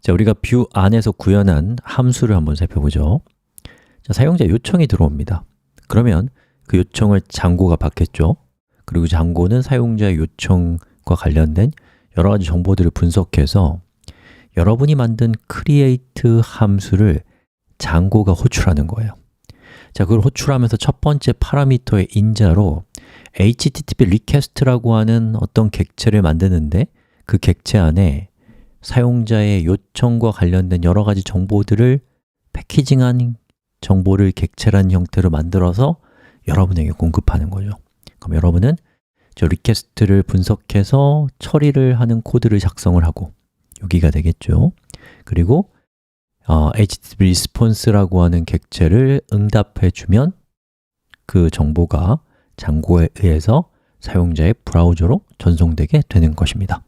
자, 우리가 뷰 안에서 구현한 함수를 한번 살펴보죠. 자, 사용자 요청이 들어옵니다. 그러면 그 요청을 장고가 받겠죠. 그리고 장고는 사용자의 요청과 관련된 여러 가지 정보들을 분석해서 여러분이 만든 create 함수를 장고가 호출하는 거예요. 자, 그걸 호출하면서 첫 번째 파라미터의 인자로 http request라고 하는 어떤 객체를 만드는데 그 객체 안에 사용자의 요청과 관련된 여러 가지 정보들을 패키징한 정보를 객체라는 형태로 만들어서 여러분에게 공급하는 거죠. 그럼 여러분은 저 리퀘스트를 분석해서 처리를 하는 코드를 작성을 하고 여기가 되겠죠. 그리고 HTTP response라고 하는 객체를 응답해 주면 그 정보가 장고에 의해서 사용자의 브라우저로 전송되게 되는 것입니다.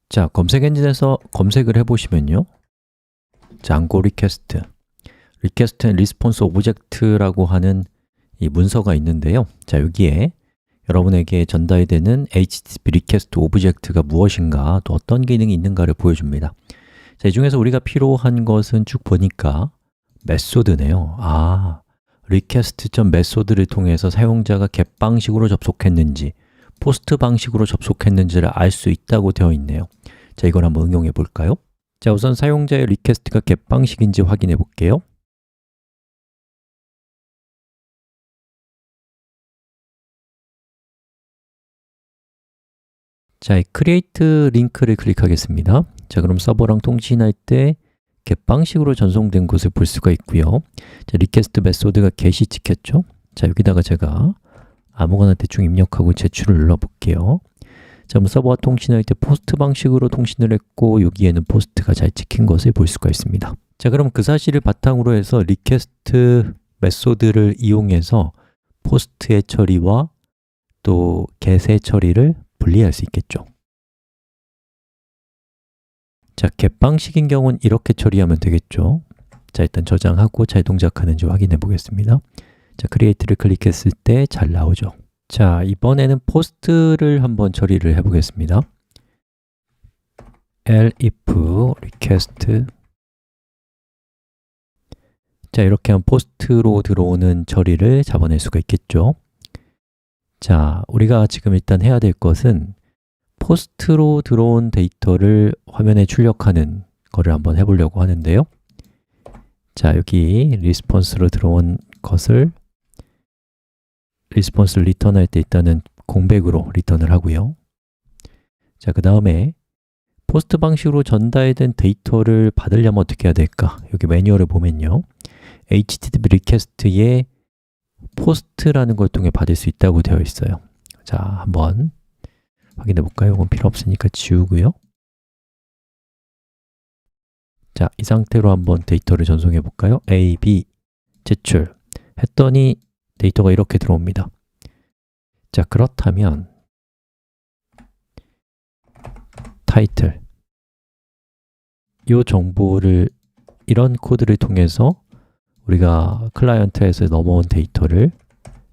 자, 검색 엔진에서 검색을 해보시면요, 장고 리퀘스트, 리퀘스트 앤 리스폰스 오브젝트라고 하는 이 문서가 있는데요. 자, 여기에 여러분에게 전달이 되는 HTTP 리퀘스트 오브젝트가 무엇인가, 또 어떤 기능이 있는가를 보여줍니다. 자, 이 중에서 우리가 필요한 것은 쭉 보니까 메소드네요. request.method를 통해서 사용자가 get 방식으로 접속했는지, 포스트 방식으로 접속했는지를 알 수 있다고 되어 있네요. 자, 이걸 한번 응용해 볼까요? 자, 우선 사용자의 리퀘스트가 get 방식인지 확인해 볼게요. 자, 이 create 링크를 클릭하겠습니다. 자, 그럼 서버랑 통신할 때 get 방식으로 전송된 것을 볼 수가 있고요. 자, 리퀘스트 메소드가 get이 찍혔죠? 자, 여기다가 제가 아무거나 대충 입력하고 제출을 눌러 볼게요. 자, 그럼 서버와 통신할 때 포스트 방식으로 통신을 했고 여기에는 포스트가 잘 찍힌 것을 볼 수가 있습니다. 자, 그럼 그 사실을 바탕으로 해서 리퀘스트 메소드를 이용해서 포스트의 처리와 또 get의 처리를 분리할 수 있겠죠. 자, get 방식인 경우는 이렇게 처리하면 되겠죠. 자, 일단 저장하고 잘 동작하는지 확인해 보겠습니다. 자, create를 클릭했을 때 잘 나오죠. 자, 이번에는 포스트를 한번 처리를 해 보겠습니다. elif request. 자, 이렇게 하면 포스트로 들어오는 처리를 잡아낼 수가 있겠죠. 자, 우리가 지금 일단 해야 될 것은 포스트로 들어온 데이터를 화면에 출력하는 거를 한번 해보려고 하는데요. 자, 여기 리스폰스로 들어온 것을 리스폰스를 리턴할 때 일단은 공백으로 리턴을 하고요. 자, 그 다음에 포스트 방식으로 전달된 데이터를 받으려면 어떻게 해야 될까? 여기 매뉴얼을 보면요, HTTP 리퀘스트에 포스트라는 걸 통해 받을 수 있다고 되어 있어요. 자, 한번 확인해 볼까요? 이건 필요 없으니까 지우고요. 자, 이 상태로 한번 데이터를 전송해 볼까요? A, B, 제출 했더니 데이터가 이렇게 들어옵니다. 자, 그렇다면 타이틀, 이 정보를 이런 코드를 통해서 우리가 클라이언트에서 넘어온 데이터를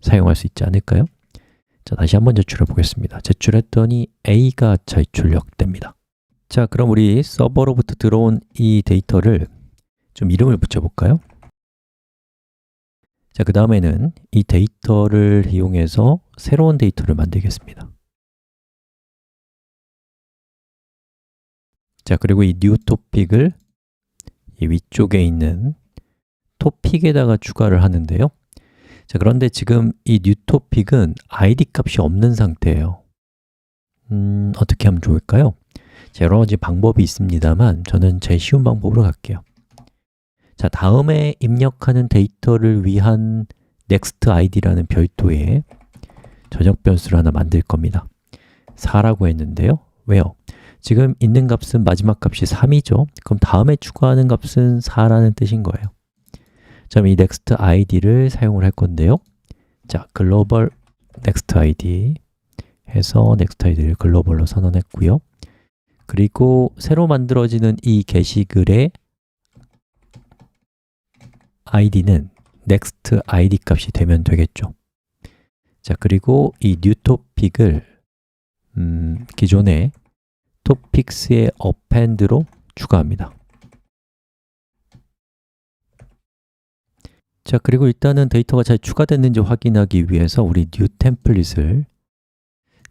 사용할 수 있지 않을까요? 자, 다시 한번 제출해 보겠습니다. 제출했더니 A가 잘 출력됩니다. 자, 그럼 우리 서버로부터 들어온 이 데이터를 좀 이름을 붙여볼까요? 자, 그 다음에는 이 데이터를 이용해서 새로운 데이터를 만들겠습니다. 자, 그리고 이 new topic을 이 위쪽에 있는 토픽에다가 추가를 하는데요. 자, 그런데 지금 이 new topic은 id 값이 없는 상태예요. 어떻게 하면 좋을까요? 자, 여러 가지 방법이 있습니다만 저는 제일 쉬운 방법으로 갈게요. 자, 다음에 입력하는 데이터를 위한 next id라는 별도의 전역 변수를 하나 만들 겁니다. 4라고 했는데요. 왜요? 지금 있는 값은 마지막 값이 3이죠. 그럼 다음에 추가하는 값은 4라는 뜻인 거예요. 자, 이 next id를 사용을 할 건데요. 자, global next id 해서 next id를 글로벌로 선언했고요. 그리고 새로 만들어지는 이 게시글의 id는 next id 값이 되면 되겠죠. 자, 그리고 이 new topic을 기존의 topics의 append로 추가합니다. 자, 그리고 일단은 데이터가 잘 추가됐는지 확인하기 위해서 우리 new 템플릿을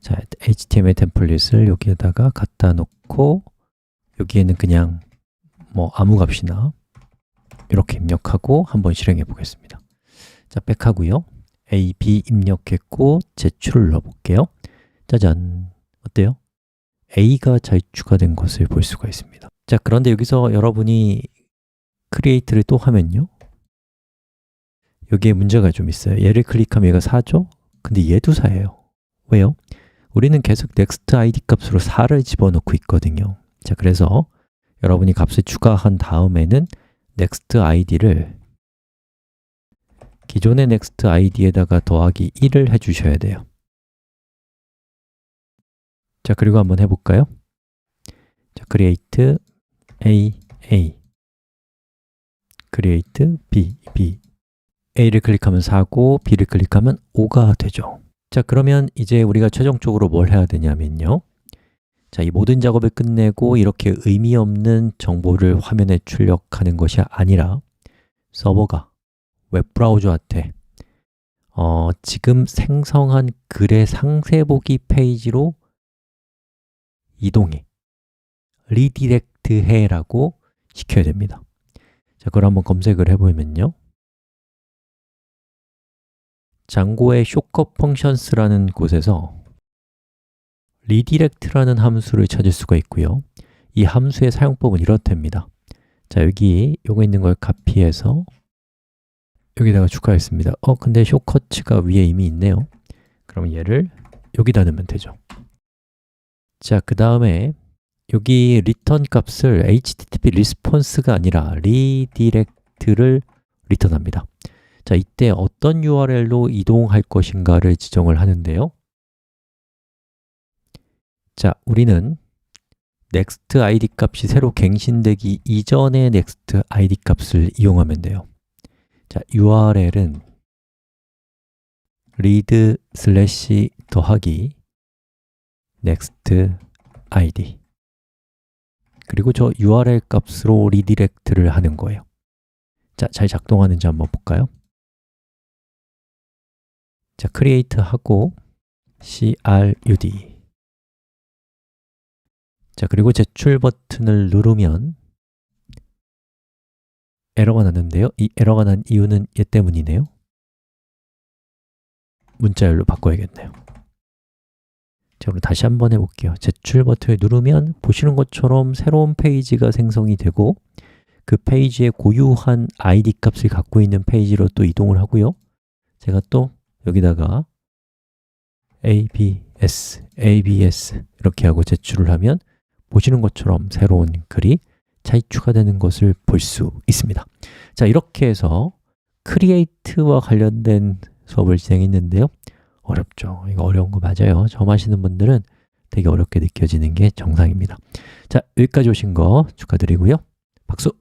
자, HTML 템플릿을 여기에다가 갖다 놓고 여기에는 그냥 뭐 아무 값이나 이렇게 입력하고 한번 실행해 보겠습니다. 자, 백하고요. A, B 입력했고 제출을 넣어볼게요. 짜잔! 어때요? A가 잘 추가된 것을 볼 수가 있습니다. 자, 그런데 여기서 여러분이 create를 또 하면요, 여기에 문제가 좀 있어요. 얘를 클릭하면 얘가 4죠? 근데 얘도 4예요. 왜요? 우리는 계속 next id 값으로 4를 집어넣고 있거든요. 자, 그래서 여러분이 값을 추가한 다음에는 next id를 기존의 next id에다가 더하기 1을 해주셔야 돼요. 자, 그리고 한번 해볼까요? 자, create A, A create B, B A를 클릭하면 4고 B를 클릭하면 5가 되죠. 자, 그러면 이제 우리가 최종적으로 뭘 해야 되냐면요, 자, 이 모든 작업을 끝내고 이렇게 의미 없는 정보를 화면에 출력하는 것이 아니라 서버가 웹브라우저한테 지금 생성한 글의 상세보기 페이지로 이동해, 리디렉트 해라고 시켜야 됩니다. 자, 그걸 한번 검색을 해보면요, 장고의 shortcut functions라는 곳에서 redirect라는 함수를 찾을 수가 있고요. 이 함수의 사용법은 이렇답니다. 자, 여기 요거 있는 걸 카피해서 여기다가 추가했습니다. 근데 shortcut가 위에 이미 있네요. 그럼 얘를 여기다 넣으면 되죠. 자, 그 다음에 여기 return 값을 http response가 아니라 redirect를 리턴합니다. 자, 이때 어떤 URL로 이동할 것인가를 지정을 하는데요. 자, 우리는 next id 값이 새로 갱신되기 이전의 next id 값을 이용하면 돼요. 자, URL은 read 슬래시 더하기 next id, 그리고 저 URL 값으로 리디렉트를 하는 거예요. 자, 잘 작동하는지 한번 볼까요? 자, create 하고 crud, 자, 그리고 제출 버튼을 누르면 에러가 났는데요, 이 에러가 난 이유는 얘 때문이네요. 문자열로 바꿔야겠네요. 자, 그럼 다시 한번 해볼게요. 제출 버튼을 누르면 보시는 것처럼 새로운 페이지가 생성이 되고 그 페이지의 고유한 id 값을 갖고 있는 페이지로 또 이동을 하고요. 제가 또 여기다가 abs, abs 이렇게 하고 제출을 하면 보시는 것처럼 새로운 글이 잘 추가되는 것을 볼 수 있습니다. 자, 이렇게 해서 create와 관련된 수업을 진행했는데요. 어렵죠? 이거 어려운 거 맞아요. 처음 하시는 분들은 되게 어렵게 느껴지는 게 정상입니다. 자, 여기까지 오신 거 축하드리고요. 박수!